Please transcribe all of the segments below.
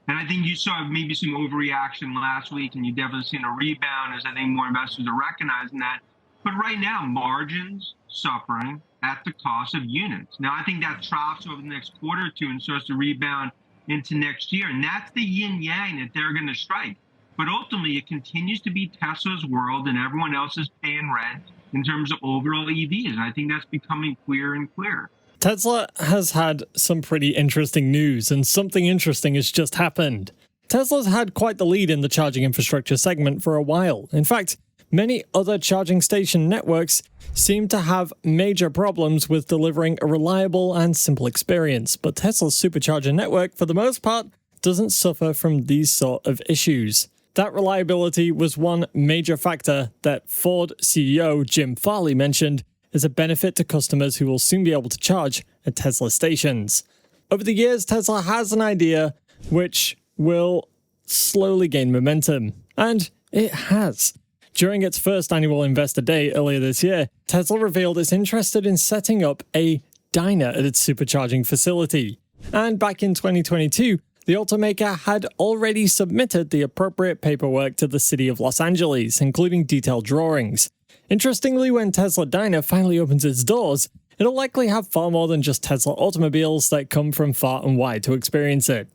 And I think you saw maybe some overreaction last week, and you definitely seen a rebound as I think more investors are recognizing that. But right now, margins suffering at the cost of units. Now, I think that troughs over the next quarter or two and starts to rebound into next year. And that's the yin yang that they're going to strike. But ultimately, it continues to be Tesla's world, and everyone else is paying rent in terms of overall EVs. And I think that's becoming clearer and clearer. Tesla has had some pretty interesting news, and something interesting has just happened. Tesla's had quite the lead in the charging infrastructure segment for a while. In fact, many other charging station networks seem to have major problems with delivering a reliable and simple experience, but Tesla's supercharger network, for the most part, doesn't suffer from these sort of issues. That reliability was one major factor that Ford CEO Jim Farley mentioned as a benefit to customers who will soon be able to charge at Tesla stations. Over the years, Tesla has an idea which will slowly gain momentum, and it has. During its first annual Investor Day earlier this year, Tesla revealed it's interested in setting up a diner at its supercharging facility. And back in 2022, the automaker had already submitted the appropriate paperwork to the city of Los Angeles, including detailed drawings. Interestingly, when Tesla Diner finally opens its doors, it'll likely have far more than just Tesla automobiles that come from far and wide to experience it.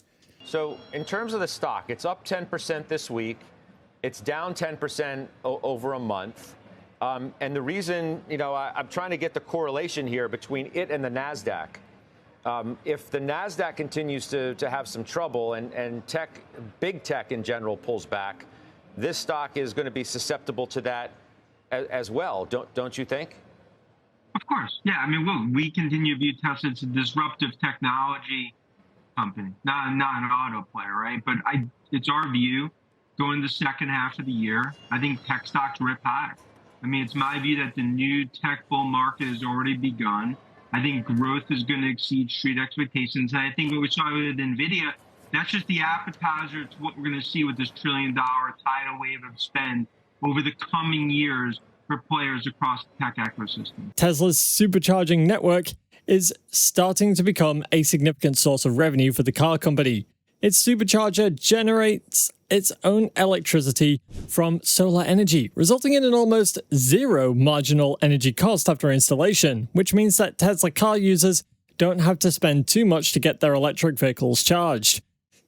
So in terms of the stock, it's up 10% this week. It's down 10% over a month. And the reason, I'm trying to get the correlation here between it and the NASDAQ. If the NASDAQ continues to have some trouble and big tech in general pulls back, this stock is going to be susceptible to that as well, don't you think? Of course. Yeah. I mean, look, we continue to view Tesla as a disruptive technology company, not an auto player, right? But it's our view going the second half of the year. I think tech stocks rip higher. I mean, it's my view that the new tech bull market has already begun. I think growth is going to exceed street expectations. And I think what we saw with NVIDIA, that's just the appetizer. It's what we're going to see with this $1 trillion tidal wave of spend over the coming years for players across the tech ecosystem. Tesla's supercharging network is starting to become a significant source of revenue for the car company. Its supercharger generates its own electricity from solar energy, resulting in an almost zero marginal energy cost after installation, which means that Tesla car users don't have to spend too much to get their electric vehicles charged.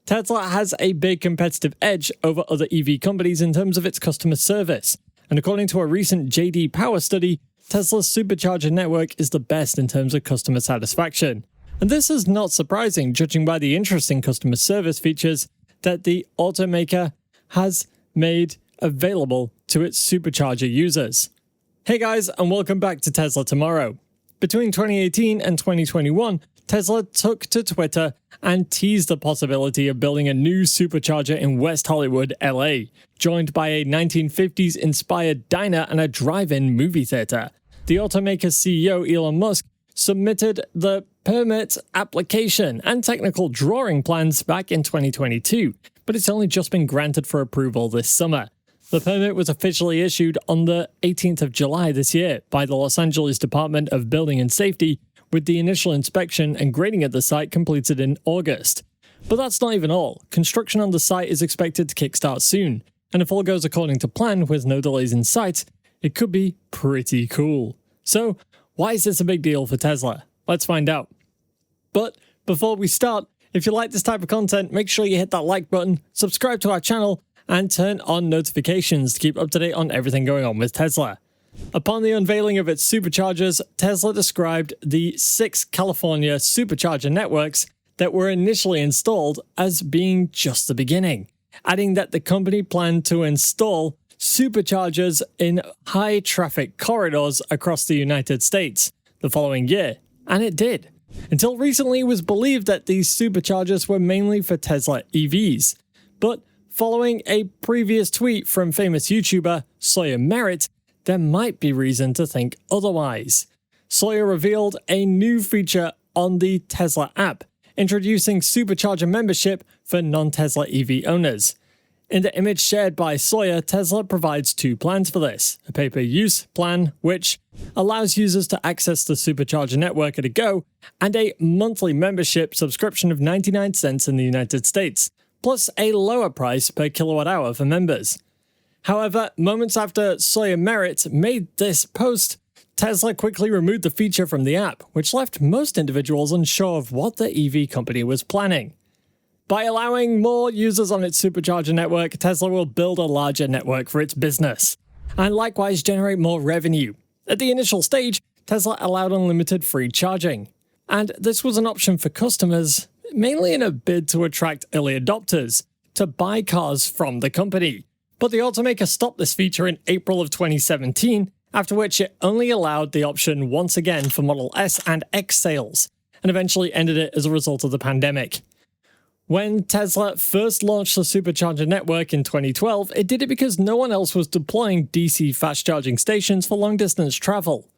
Tesla has a big competitive edge over other EV companies in terms of its customer service, and according to a recent JD Power study, Tesla's supercharger network is the best in terms of customer satisfaction. And this is not surprising, judging by the interesting customer service features that the automaker has made available to its supercharger users. Hey guys, and welcome back to Tesla Tomorrow. Between 2018 and 2021, Tesla took to Twitter and teased the possibility of building a new supercharger in West Hollywood, LA, joined by a 1950s-inspired diner and a drive-in movie theater. The automaker's CEO, Elon Musk, submitted the permit application and technical drawing plans back in 2022, but it's only just been granted for approval this summer. The permit was officially issued on the 18th of July this year by the Los Angeles Department of Building and Safety, with the initial inspection and grading at the site completed in August. But that's not even all. Construction on the site is expected to kickstart soon, and if all goes according to plan with no delays in sight, it could be pretty cool. So, why is this a big deal for Tesla? Let's find out. But before we start, if you like this type of content, make sure you hit that like button, subscribe to our channel, and turn on notifications to keep up to date on everything going on with Tesla. Upon the unveiling of its superchargers, Tesla described the 6 California supercharger networks that were initially installed as being just the beginning, adding that the company planned to install superchargers in high-traffic corridors across the United States the following year, and it did. Until recently, it was believed that these superchargers were mainly for Tesla EVs, but following a previous tweet from famous YouTuber Sawyer Merritt, there might be reason to think otherwise. Sawyer revealed a new feature on the Tesla app, introducing supercharger membership for non-Tesla EV owners. In the image shared by Sawyer, Tesla provides 2 plans for this: a pay-per-use plan, which allows users to access the supercharger network at a go, and a monthly membership subscription of 99 cents in the United States, plus a lower price per kilowatt hour for members. However, moments after Sawyer Merritt made this post, Tesla quickly removed the feature from the app, which left most individuals unsure of what the EV company was planning. By allowing more users on its supercharger network, Tesla will build a larger network for its business, and likewise generate more revenue. At the initial stage, Tesla allowed unlimited free charging, and this was an option for customers, mainly in a bid to attract early adopters to buy cars from the company. But the automaker stopped this feature in April of 2017, after which it only allowed the option once again for Model S and X sales, and eventually ended it as a result of the pandemic. When Tesla first launched the supercharger network in 2012, it did it because no one else was deploying DC fast charging stations for long-distance travel.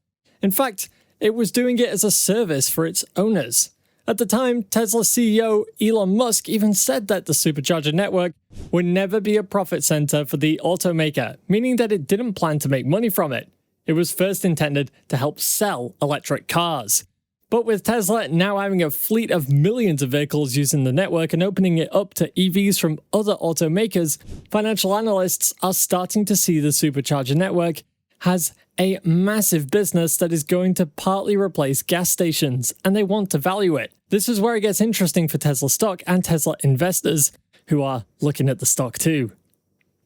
In fact, it was doing it as a service for its owners. At the time, Tesla CEO Elon Musk even said that the supercharger network would never be a profit center for the automaker, meaning that it didn't plan to make money from it. It was first intended to help sell electric cars. But with Tesla now having a fleet of millions of vehicles using the network and opening it up to EVs from other automakers, financial analysts are starting to see the supercharger network has a massive business that is going to partly replace gas stations, and they want to value it. This is where it gets interesting for Tesla stock and Tesla investors who are looking at the stock too.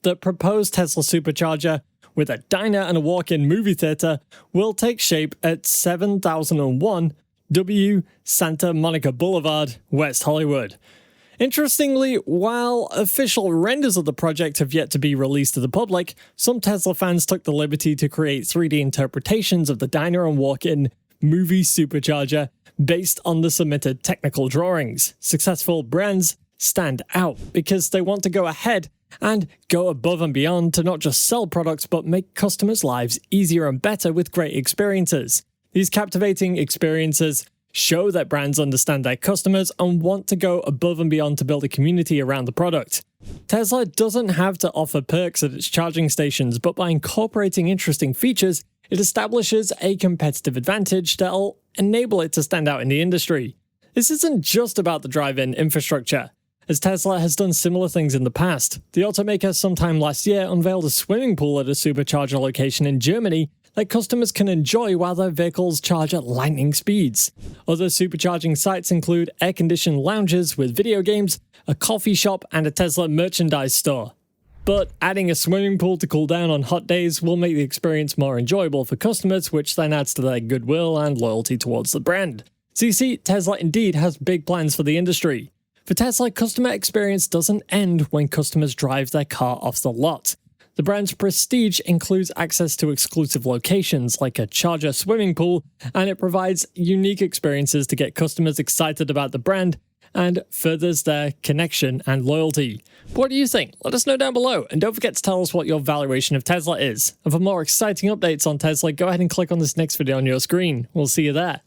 The proposed Tesla supercharger, with a diner and a walk-in movie theater, will take shape at 7001 W. Santa Monica Boulevard, West Hollywood. Interestingly, while official renders of the project have yet to be released to the public, some Tesla fans took the liberty to create 3D interpretations of the diner and walk-in movie supercharger based on the submitted technical drawings. Successful brands stand out because they want to go ahead and go above and beyond to not just sell products but make customers' lives easier and better with great experiences. These captivating experiences show that brands understand their customers and want to go above and beyond to build a community around the product. Tesla doesn't have to offer perks at its charging stations, but by incorporating interesting features, it establishes a competitive advantage that'll enable it to stand out in the industry. This isn't just about the drive-in infrastructure, as Tesla has done similar things in the past. The automaker sometime last year unveiled a swimming pool at a supercharger location in Germany that customers can enjoy while their vehicles charge at lightning speeds. Other supercharging sites include air-conditioned lounges with video games, a coffee shop, and a Tesla merchandise store. But adding a swimming pool to cool down on hot days will make the experience more enjoyable for customers, which then adds to their goodwill and loyalty towards the brand. So you see, Tesla indeed has big plans for the industry. For Tesla, customer experience doesn't end when customers drive their car off the lot. The brand's prestige includes access to exclusive locations like a charger swimming pool, and it provides unique experiences to get customers excited about the brand and furthers their connection and loyalty. What do you think? Let us know down below, and don't forget to tell us what your valuation of Tesla is. And for more exciting updates on Tesla, go ahead and click on this next video on your screen. We'll see you there.